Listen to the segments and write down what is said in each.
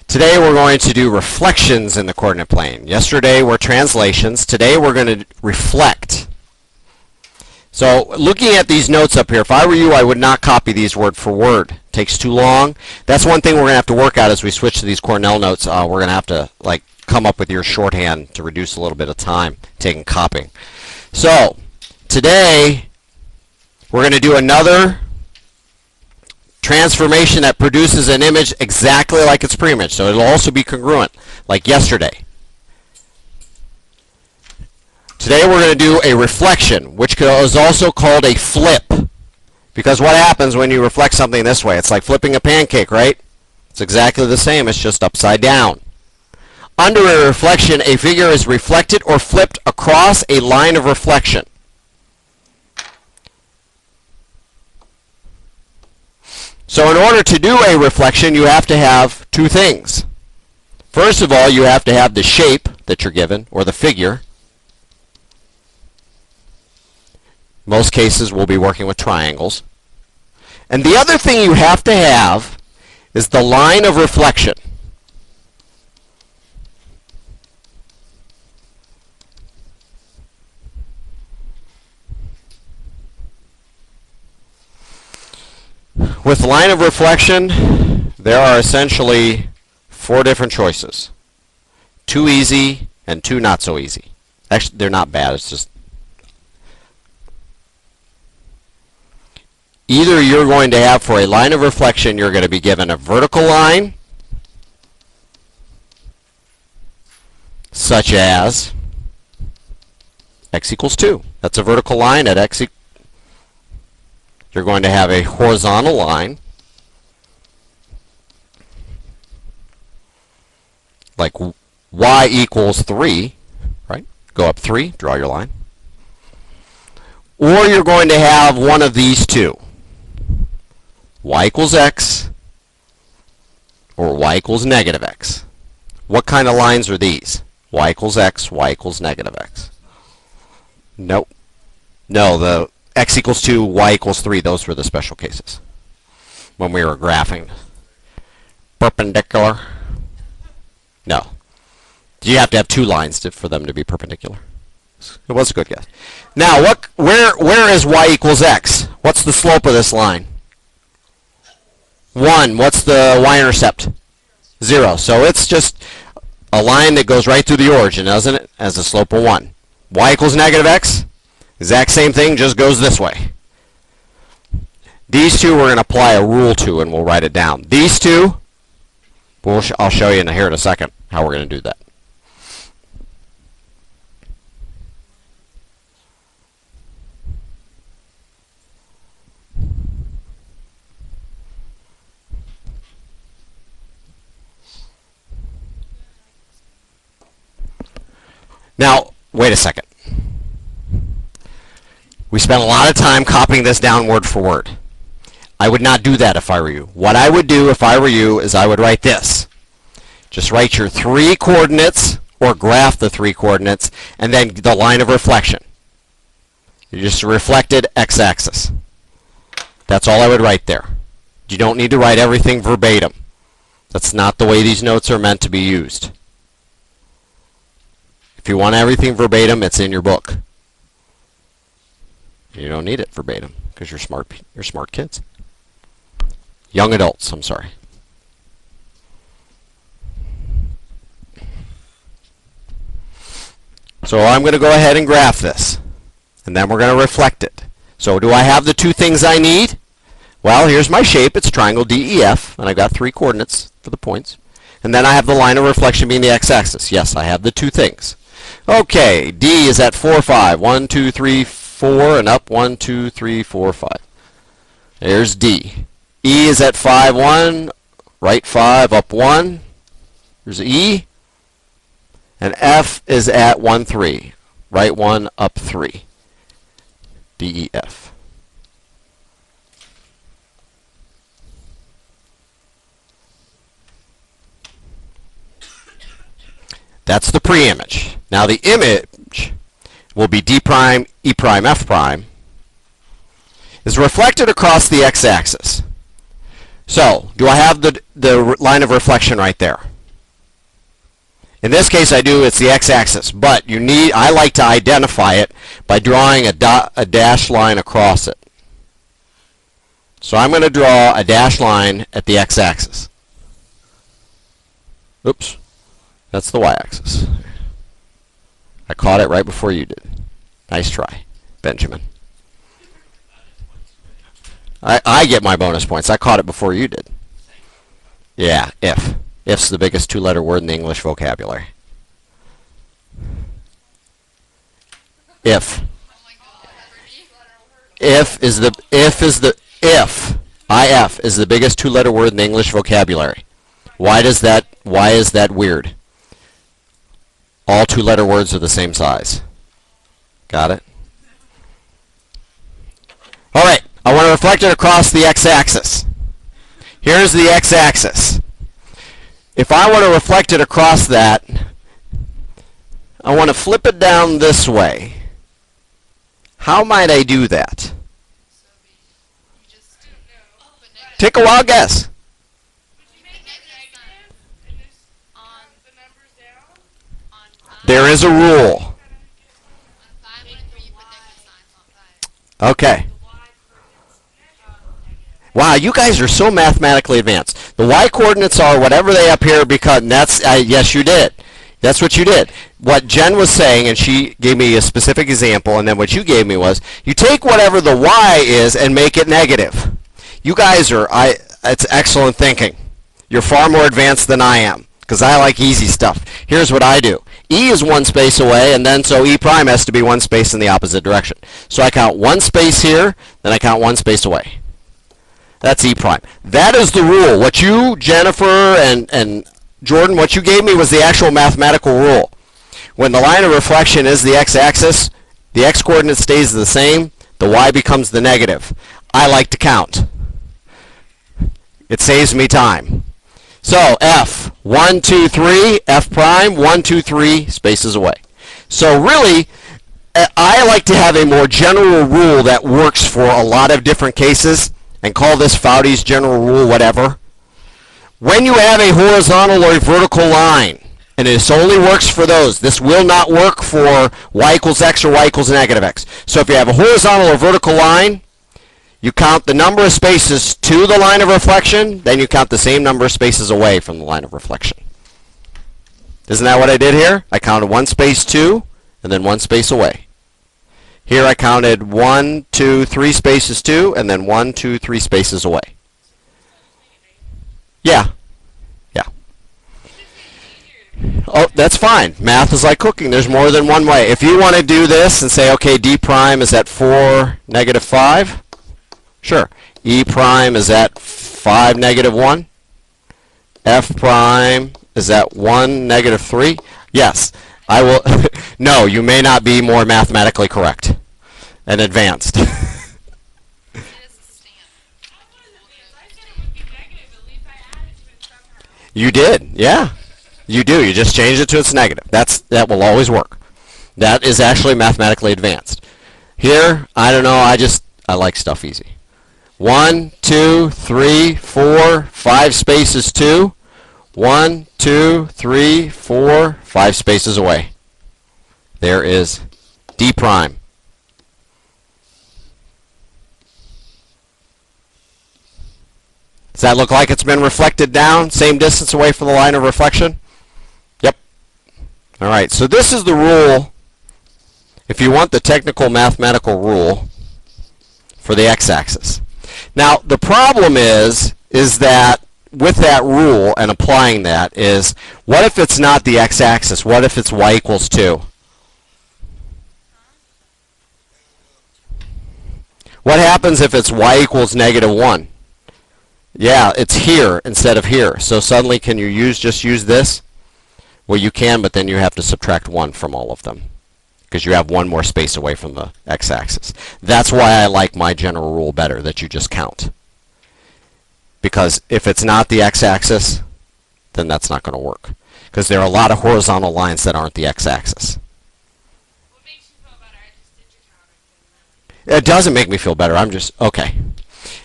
Today we're going to do reflections in the coordinate plane. Yesterday were translations. Today we're going to reflect. So looking at these notes up here, if I were you, I would not copy these word for word. It takes too long. That's one thing we're going to have to work out as we switch to these Cornell notes. We're going to have to come up with your shorthand to reduce a little bit of time taking copying. So today we're going to do another transformation that produces an image exactly like its pre-image. So it'll also be congruent, like yesterday. Today we're going to do a reflection, which is also called a flip. Because what happens when you reflect something this way? It's like flipping a pancake, right? It's exactly the same, it's just upside down. Under a reflection, a figure is reflected or flipped across a line of reflection. So in order to do a reflection, you have to have two things. First of all, you have to have the shape that you're given, or the figure. Most cases we'll be working with triangles. And the other thing you have to have is the line of reflection. With line of reflection, there are essentially 4 different choices. 2 easy and 2 not so easy. Actually, they're not bad, it's just either you're going to have, for a line of reflection, you're going to be given a vertical line, such as x equals 2. That's a vertical line at x equals. You're going to have a horizontal line, like y equals 3, right? Go up 3, draw your line. Or you're going to have one of these two. Y equals x, or y equals negative x. What kind of lines are these? Y equals x, y equals negative x. Nope. No, the x equals 2, y equals 3, those were the special cases when we were graphing. Perpendicular. No. You have to have 2 lines for them to be perpendicular. It was a good guess. Now, where is y equals x? What's the slope of this line? 1. What's the y-intercept? 0. So it's just a line that goes right through the origin, doesn't it? As a slope of 1. Y equals negative x? Exact same thing, just goes this way. These two we're going to apply a rule to, and we'll write it down. These two, I'll show you here in a second how we're going to do that. Now, wait a second. We spent a lot of time copying this down word for word. I would not do that if I were you. What I would do if I were you is I would write this. Just write your 3 coordinates, or graph the 3 coordinates, and then the line of reflection. You just reflected x-axis. That's all I would write there. You don't need to write everything verbatim. That's not the way these notes are meant to be used. If you want everything verbatim, it's in your book. You don't need it verbatim because you're smart kids. Young adults, I'm sorry. So I'm going to go ahead and graph this, and then we're going to reflect it. So do I have the 2 things I need? Well, here's my shape. It's triangle DEF, and I've got 3 coordinates for the points. And then I have the line of reflection being the x-axis. Yes, I have the 2 things. Okay, D is at 4, 5. 1, 2, 3, 4, and up 1, 2, 3, 4, 5. There's D. E is at 5, 1, right 5, up 1. There's E. And F is at 1, 3, right 1, up 3. D, E, F. That's the pre-image. Now the image will be D prime, E prime, F prime, is reflected across the x-axis. So, do I have the line of reflection right there? In this case, it's the x-axis, but I like to identify it by drawing a dashed line across it. So I'm going to draw a dashed line at the x-axis. Oops, that's the y-axis. I caught it right before you did. Nice try, Benjamin. I get my bonus points. I caught it before you did. Yeah, if. If's the biggest two-letter word in the English vocabulary. If. If is the biggest two-letter word in the English vocabulary. Why is that weird? All two-letter words are the same size. Got it? All right. I want to reflect it across the x-axis. Here's the x-axis. If I want to reflect it across that, I want to flip it down this way. How might I do that? Take a wild guess. There is a rule. Okay. Wow, you guys are so mathematically advanced. The y coordinates are whatever they appear because that's yes, you did. That's what you did. What Jen was saying, and she gave me a specific example, and then what you gave me was you take whatever the y is and make it negative. You guys it's excellent thinking. You're far more advanced than I am because I like easy stuff. Here's what I do. E is one space away, and then so E prime has to be one space in the opposite direction. So I count one space here, then I count one space away. That's E prime. That is the rule. What you, Jennifer, and Jordan, what you gave me was the actual mathematical rule. When the line of reflection is the x-axis, the x-coordinate stays the same, the y becomes the negative. I like to count. It saves me time. So F, 1, 2, 3, F prime, 1, 2, 3, spaces away. So really, I like to have a more general rule that works for a lot of different cases, and call this Foutty's general rule, whatever. When you have a horizontal or a vertical line, and this only works for those, this will not work for y equals x or y equals negative x. So if you have a horizontal or vertical line, you count the number of spaces to the line of reflection, then you count the same number of spaces away from the line of reflection. Isn't that what I did here? I counted one space to, and then one space away. Here I counted 1, 2, 3 spaces to, and then 1, 2, 3 spaces away. Yeah. Yeah. Oh, that's fine. Math is like cooking. There's more than one way. If you want to do this and say, okay, D prime is at 4, negative 5, sure. E prime is at 5, negative 1. F prime is at 1, negative 3. Yes. I will. No, you may not be more mathematically correct and advanced. You did, yeah. You do. You just changed it to its negative. That will always work. That is actually mathematically advanced. Here, I don't know. I like stuff easy. 1, 2, 3, 4, 5 spaces to. 1, 2, 3, 4, 5 spaces away. There is D prime. Does that look like it's been reflected down, same distance away from the line of reflection? Yep. All right, so this is the rule, if you want the technical mathematical rule for the x-axis. Now, the problem is that with that rule and applying that is, what if it's not the x-axis? What if it's y equals 2? What happens if it's y equals negative 1? Yeah, it's here instead of here. So suddenly, can you just use this? Well, you can, but then you have to subtract 1 from all of them because you have one more space away from the x-axis. That's why I like my general rule better, that you just count. Because if it's not the x-axis, then that's not going to work. Because there are a lot of horizontal lines that aren't the x-axis. What makes you feel better? I just did your counting. It doesn't make me feel better. I'm just, okay.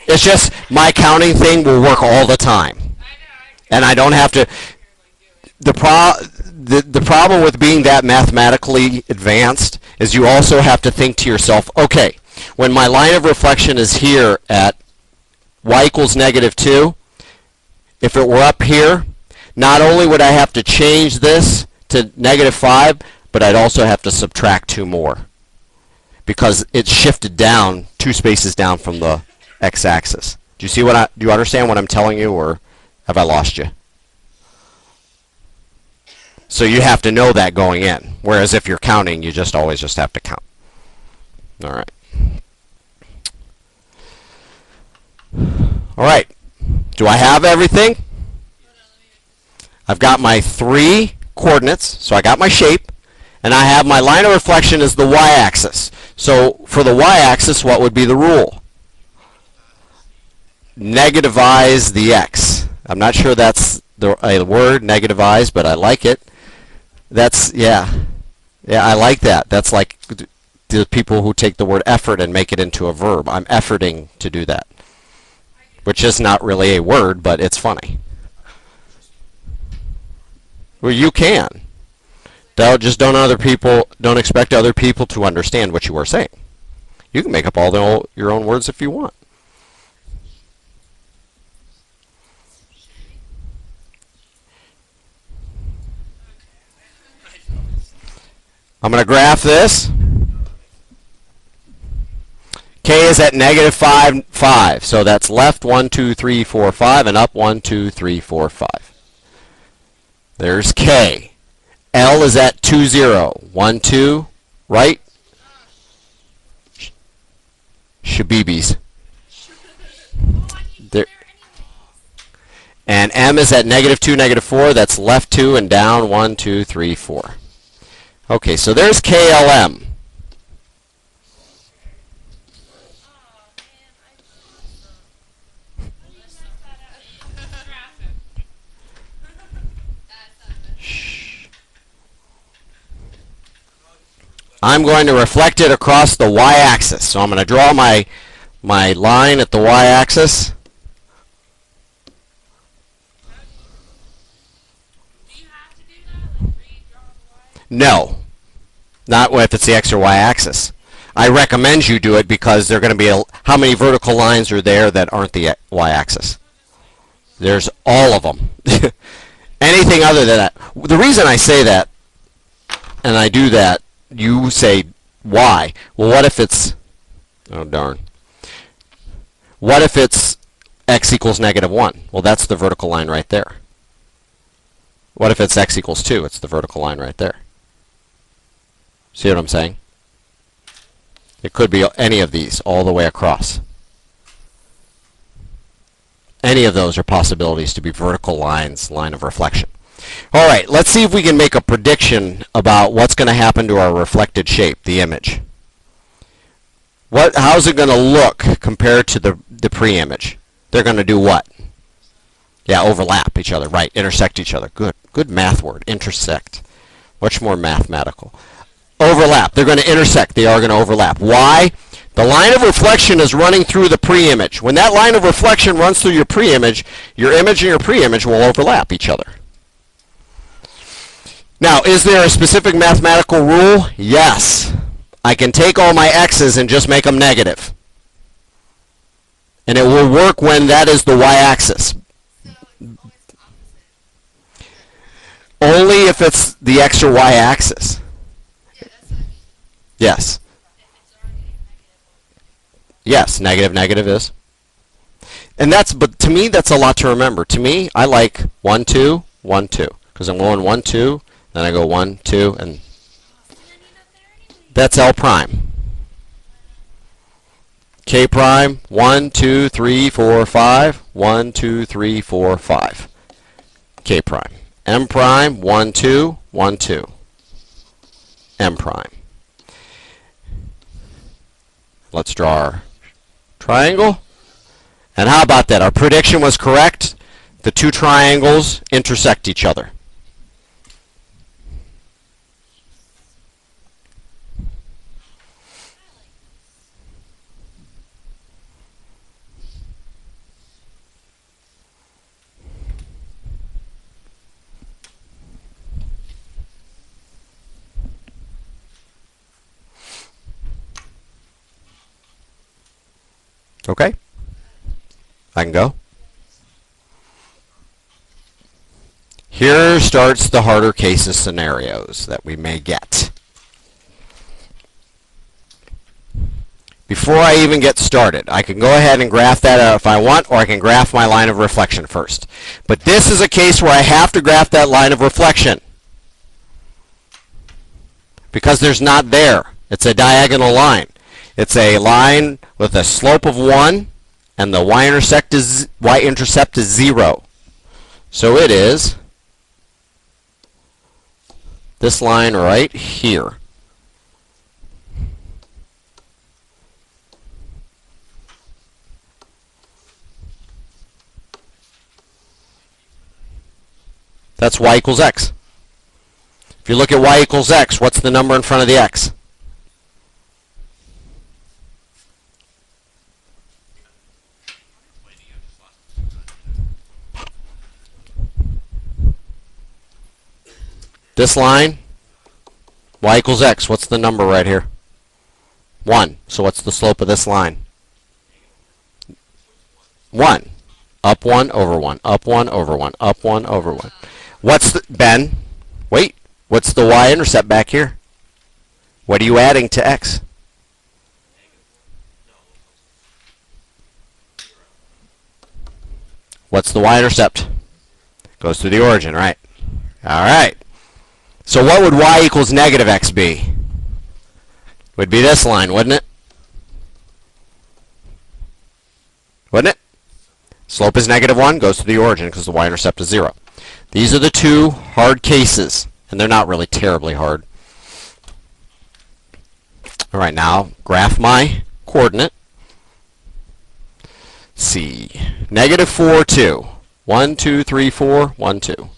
It's just my counting thing will work all the time. I know. And I don't have to. the problem with being that mathematically advanced is you also have to think to yourself, okay, when my line of reflection is here at y equals -2, if it were up here, not only would I have to change this to -5, but I'd also have to subtract 2 more because it's shifted down 2 spaces down from the x-axis. Do you understand what I'm telling you, or have I lost you? So you have to know that going in, whereas if you're counting, you always just have to count. All right. All right. Do I have everything? I've got my 3 coordinates, so I got my shape, and I have my line of reflection as the y-axis. So for the y-axis, what would be the rule? Negativize the x. I'm not sure that's a word, negativize, but I like it. Yeah, I like that. That's like the people who take the word effort and make it into a verb. I'm efforting to do that, which is not really a word, but it's funny. Well, you can. Don't expect other people to understand what you are saying. You can make up all your own words if you want. I'm going to graph this. K is at -5, 5. So that's left 1, 2, 3, 4, 5, and up 1, 2, 3, 4, 5. There's K. L is at 2, 0. 1, 2, right? Shabibis. There. And M is at -2, -4. That's left 2 and down 1, 2, 3, 4. Okay, so there's KLM. I'm going to reflect it across the y-axis. So I'm going to draw my line at the y-axis. No, not if it's the x or y-axis. I recommend you do it because they're going to be how many vertical lines are there that aren't the y-axis? There's all of them. Anything other than that. The reason I say that, and I do that, you say, why? Well, what if it's, oh darn. What if it's x equals -1? Well, that's the vertical line right there. What if it's x equals 2? It's the vertical line right there. See what I'm saying? It could be any of these all the way across. Any of those are possibilities to be vertical lines, line of reflection. All right, let's see if we can make a prediction about what's going to happen to our reflected shape, the image. How's it going to look compared to the pre-image? They're going to do what? Yeah, overlap each other, right, intersect each other. Good math word, intersect. Much more mathematical. Overlap, they're going to intersect, they are going to overlap. Why? The line of reflection is running through the pre-image. When that line of reflection runs through your pre-image, your image and your pre-image will overlap each other. Now, is there a specific mathematical rule? Yes. I can take all my x's and just make them negative. And it will work when that is the y-axis. Only if it's the x or y-axis. Yes. Yes, negative is. And but to me, that's a lot to remember. To me, I like 1, 2, 1, 2. Because I'm going 1, 2, then I go 1, 2, and that's L prime. K prime, 1, 2, 3, 4, 5. 1, 2, 3, 4, 5. K prime. M prime, 1, 2, 1, 2. M prime. Let's draw our triangle. And how about that? Our prediction was correct. The two triangles intersect each other. Okay? I can go. Here starts the harder cases scenarios that we may get. Before I even get started, I can go ahead and graph that out if I want, or I can graph my line of reflection first. But this is a case where I have to graph that line of reflection, because there's not there. It's a diagonal line. It's a line with a slope of 1, and the y-intercept is 0. So it is this line right here. That's y equals x. If you look at y equals x, what's the number in front of the x? This line, y equals x. What's the number right here? 1. So what's the slope of this line? 1. Up 1 over 1. Up 1 over 1. Up 1 over 1. What's the, Ben, wait, what's the y-intercept back here? What are you adding to x? What's the y-intercept? Goes to the origin, right? All right. So what would y equals negative x be? Would be this line, wouldn't it? Wouldn't it? Slope is negative 1, goes to the origin because the y-intercept is 0. These are the two hard cases, and they're not really terribly hard. All right, now graph my coordinate. C. Negative 4, 2. 1, 2, 3, 4, 1, 2.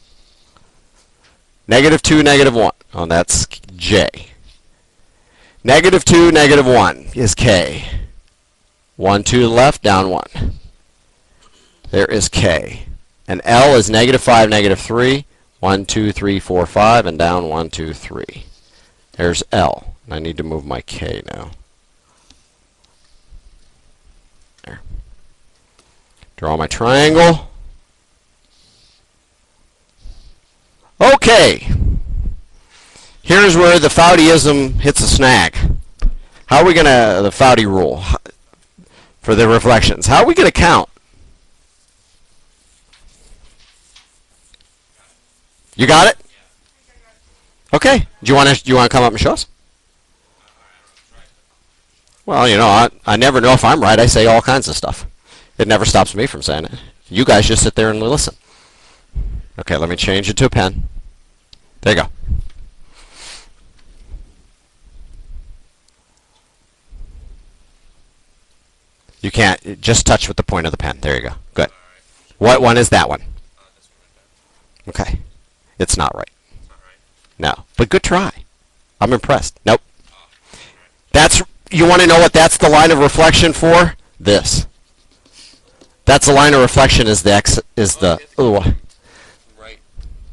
Negative 2, negative 1. Oh, that's J. Negative 2, negative 1 is K. 1, 2 to the left, down 1. There is K. And L is negative 5, negative 3. 1, 2, 3, 4, 5, and down 1, 2, 3. There's L. And I need to move my K now. There. Draw my triangle. Okay. Here's where the Bfoutyism hits a snag. How are we going to, the Bfouty rule for the reflections, how are we going to count? You got it? Okay. Do you want to come up and show us? Well, you know, I never know if I'm right. I say all kinds of stuff. It never stops me from saying it. You guys just sit there and listen. Okay, let me change it to a pen. There you go. You can't just touch with the point of the pen. There you go. Good. What one is that one? Okay. It's not right. No. But good try. I'm impressed. Nope. That's, you want to know what that's the line of reflection for? This. That's the line of reflection is the X, is the, ooh. Right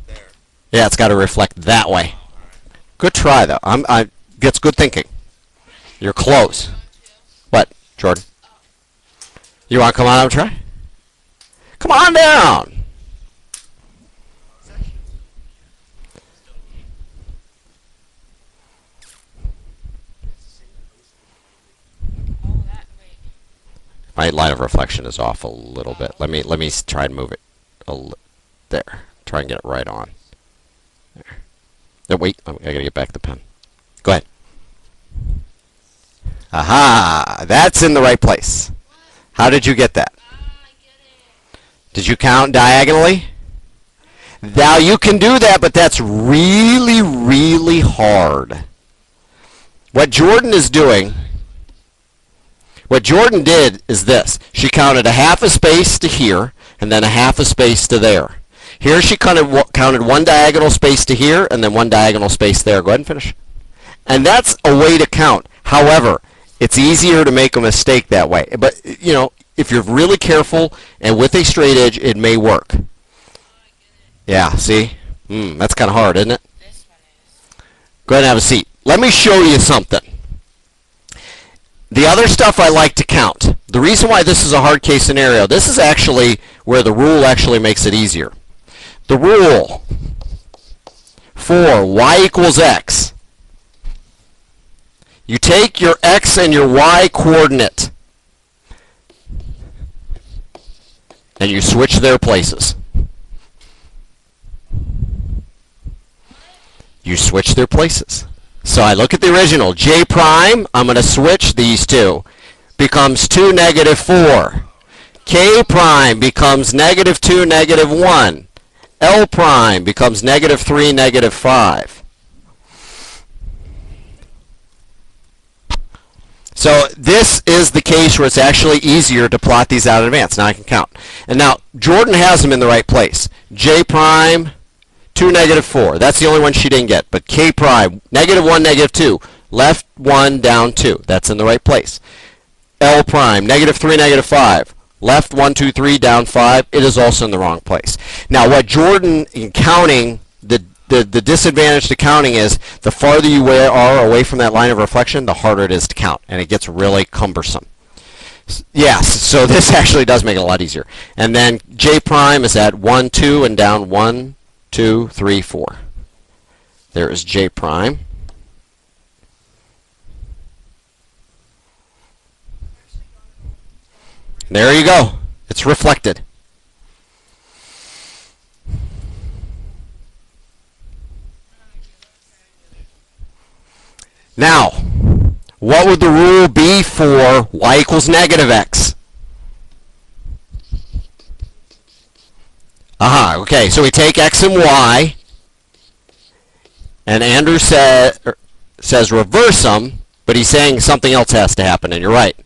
there. Yeah, it's got to reflect that way. Good try though. Gets good thinking. You're close. What, Jordan? You want to come on up and try? Come on down. My line of reflection is off a little bit. Let me try and move it there. Try and get it right on. There. No, wait, I gotta get back the pen. Go ahead. Aha! That's in the right place. How did you get that? Did you count diagonally? Now you can do that, but that's really, really hard. What Jordan is doing, what Jordan did is this. She counted a half a space to here, and then a half a space to there. Here she counted one diagonal space to here, and then one diagonal space there. Go ahead and finish. And that's a way to count. However, it's easier to make a mistake that way. But, you know, if you're really careful and with a straight edge, it may work. Yeah, see? That's kind of hard, isn't it? This one is. Go ahead and have a seat. Let me show you something. the other stuff I like to count. The reason why this is a hard case scenario, this is actually where the rule actually makes it easier. The rule for y equals x. You take your x and your y coordinate and you switch their places. You switch their places. So I look at the original. J prime, I'm going to switch these two. Becomes 2, negative 4. K prime becomes negative 2, negative 1. L prime becomes negative 3, negative 5. So this is the case where it's actually easier to plot these out in advance. Now I can count. And now Jordan has them in the right place. J prime, 2, negative 4. That's the only one she didn't get. But K prime, negative 1, negative 2. Left 1, down 2. That's in the right place. L prime, negative 3, negative 5. Left 1, 2, 3, down 5. It is also in the wrong place. Now what Jordan, in counting, the disadvantage to counting is the farther you are away from that line of reflection, the harder it is to count. And it gets really cumbersome. Yes, so this actually does make it a lot easier. And then J prime is at 1, 2, and down 1, 2, 3, 4. There is J prime. There you go. It's reflected. Now, what would the rule be for y equals negative x? Aha, okay, so we take x and y, and Andrew says reverse them, but he's saying something else has to happen, and you're right.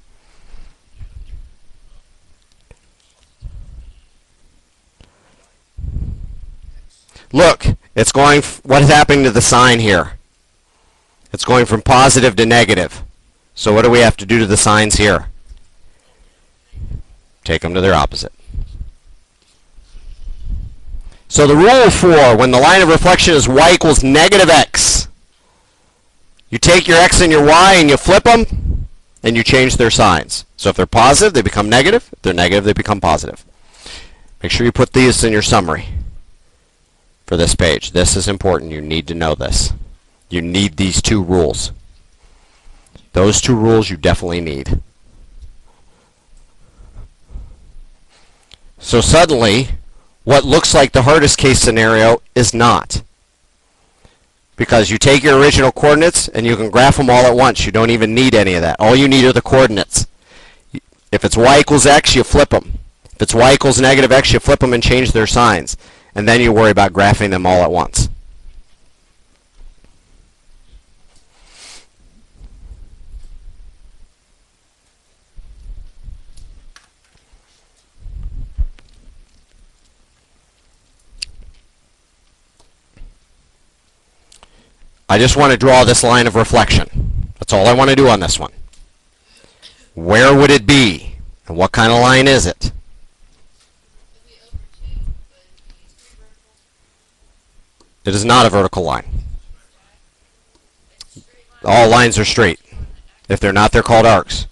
Look, it's going, what is happening to the sign here? It's going from positive to negative. So what do we have to do to the signs here? Take them to their opposite. So the rule for when the line of reflection is y equals negative x, you take your x and your y and you flip them and you change their signs. So if they're positive, they become negative. If they're negative, they become positive. Make sure you put these in your summary for this page. This is important. You need to know this. You need these two rules. Those two rules you definitely need. So suddenly, what looks like the hardest case scenario is not. Because you take your original coordinates and you can graph them all at once. You don't even need any of that. All you need are the coordinates. If it's y equals x, you flip them. If it's y equals negative x, you flip them and change their signs. And then you worry about graphing them all at once. I just want to draw this line of reflection. That's all I want to do on this one. Where would it be? And what kind of line is it? It is not a vertical line. All lines are straight. If they're not, they're called arcs.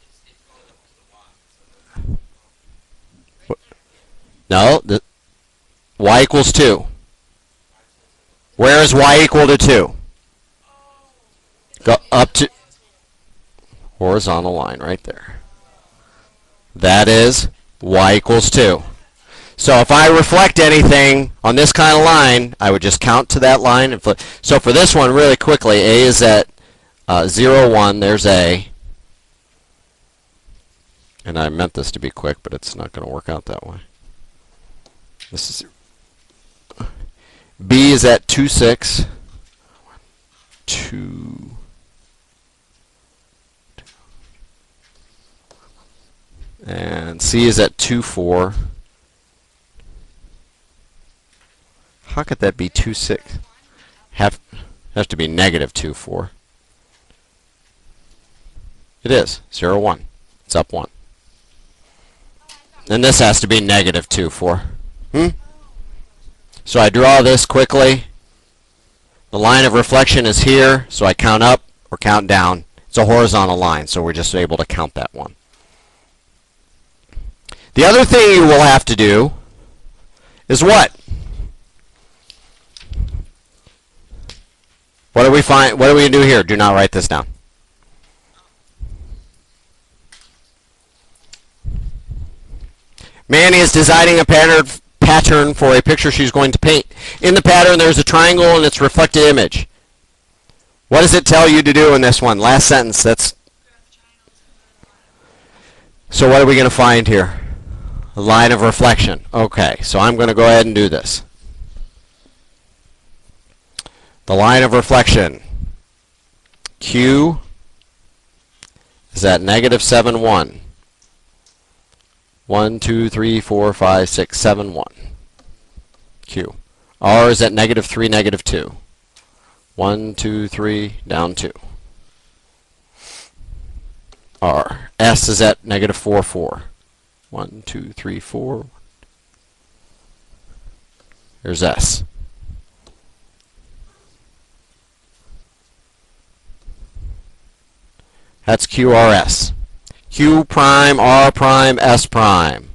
No, y equals 2. Where is y equal to 2? Go up to horizontal line right there. That is y equals 2. So if I reflect anything on this kind of line, I would just count to that line and flip. So for this one, really quickly, A is at 0, 1. There's A. And I meant this to be quick, but it's not going to work out that way. This is B is at 2, 6. 2. And C is at 2, 4. How could that be 2, 6? Have to be negative 2, 4. It is 0, 1. It's up 1. And this has to be negative 2, 4. So I draw this quickly. The line of reflection is here, so I count up or count down. It's a horizontal line, so we're just able to count that one. The other thing you will have to do is what? What do we find? What are we going to do here? Do not write this down. Manny is designing a pattern for a picture she's going to paint. In the pattern, there's a triangle and its reflected image. What does it tell you to do in this one? Last sentence. So what are we going to find here? A line of reflection. Okay, so I'm going to go ahead and do this. The line of reflection. Q is at negative 7, 1. 1, 2, 3, 4, 5, 6, 7, 1. Q. R is at negative 3, negative 2. 1, 2, 3, down 2. R. S is at negative 4, 4. 1, 2, 3, 4. There's S. That's QRS. Q prime, R prime, S prime.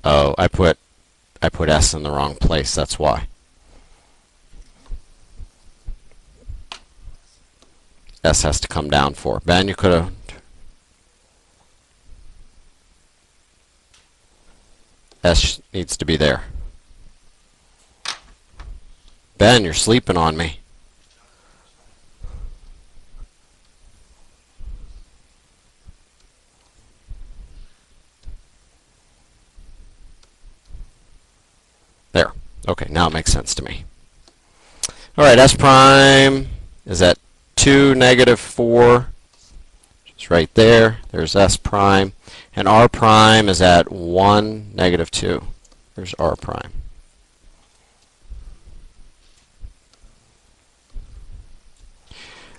Oh, I put S in the wrong place, that's why. S has to come down for. Ben, you could have... S needs to be there. Ben, you're sleeping on me. There. Okay, now it makes sense to me. All right, S prime is at 2, negative 4. Just right there. There's S prime. And R prime is at 1, negative 2. There's R prime.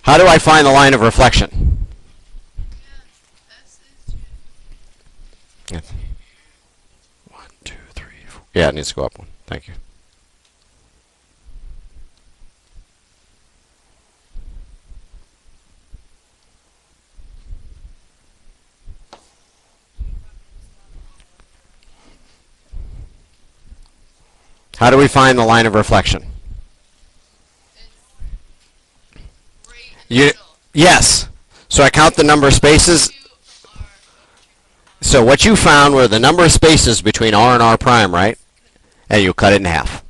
How do I find the line of reflection? Yeah. 1, 2, 3, 4. Yeah, it needs to go up one. Thank you. How do we find the line of reflection? Yes. So I count the number of spaces. So what you found were the number of spaces between R and R prime, right? And you cut it in half.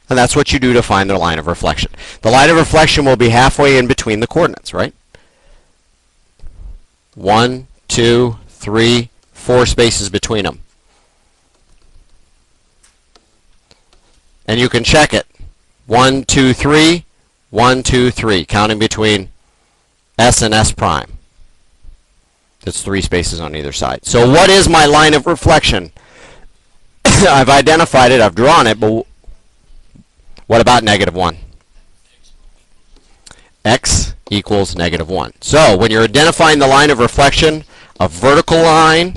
And that's what you do to find the line of reflection. The line of reflection will be halfway in between the coordinates, right? 1, 2, 3, 4 spaces between them. And you can check it. 1, 2, 3, 1, 2, 3, counting between S and S prime. That's 3 spaces on either side. So what is my line of reflection? I've identified it, I've drawn it, but what about negative 1? X equals negative 1. So when you're identifying the line of reflection, a vertical line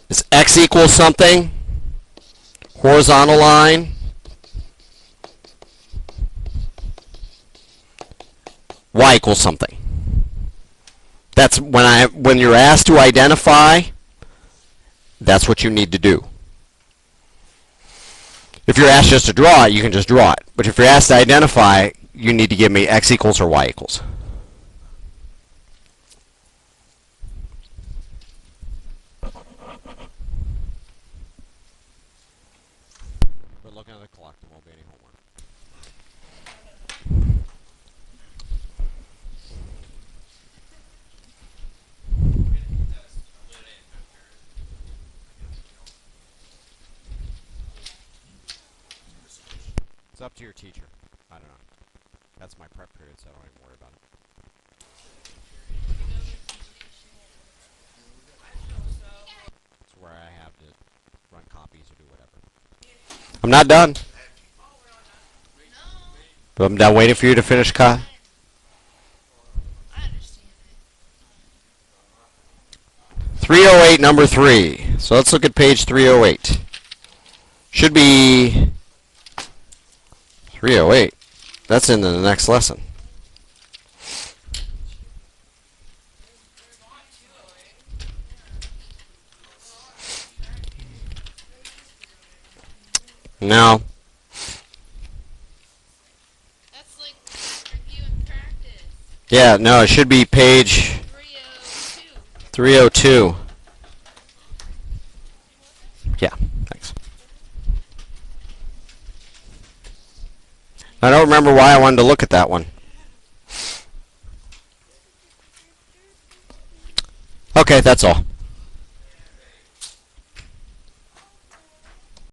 is X equals something, horizontal line Y equals something. That's when you're asked to identify, that's what you need to do. If you're asked just to draw it, you can just draw it. But if you're asked to identify, you need to give me X equals or Y equals. But looking at the clock, there won't be any homework. It's up to your teacher. I don't know. That's my prep period, so I don't even worry about it. I'm not done. No. But I'm done waiting for you to finish. I understand it. 308, number 3. So let's look at page 308. Should be 308. That's in the next lesson. No. That's like review and practice. Yeah, no, it should be page 302. 302. Yeah, thanks. I don't remember why I wanted to look at that one. Okay, that's all.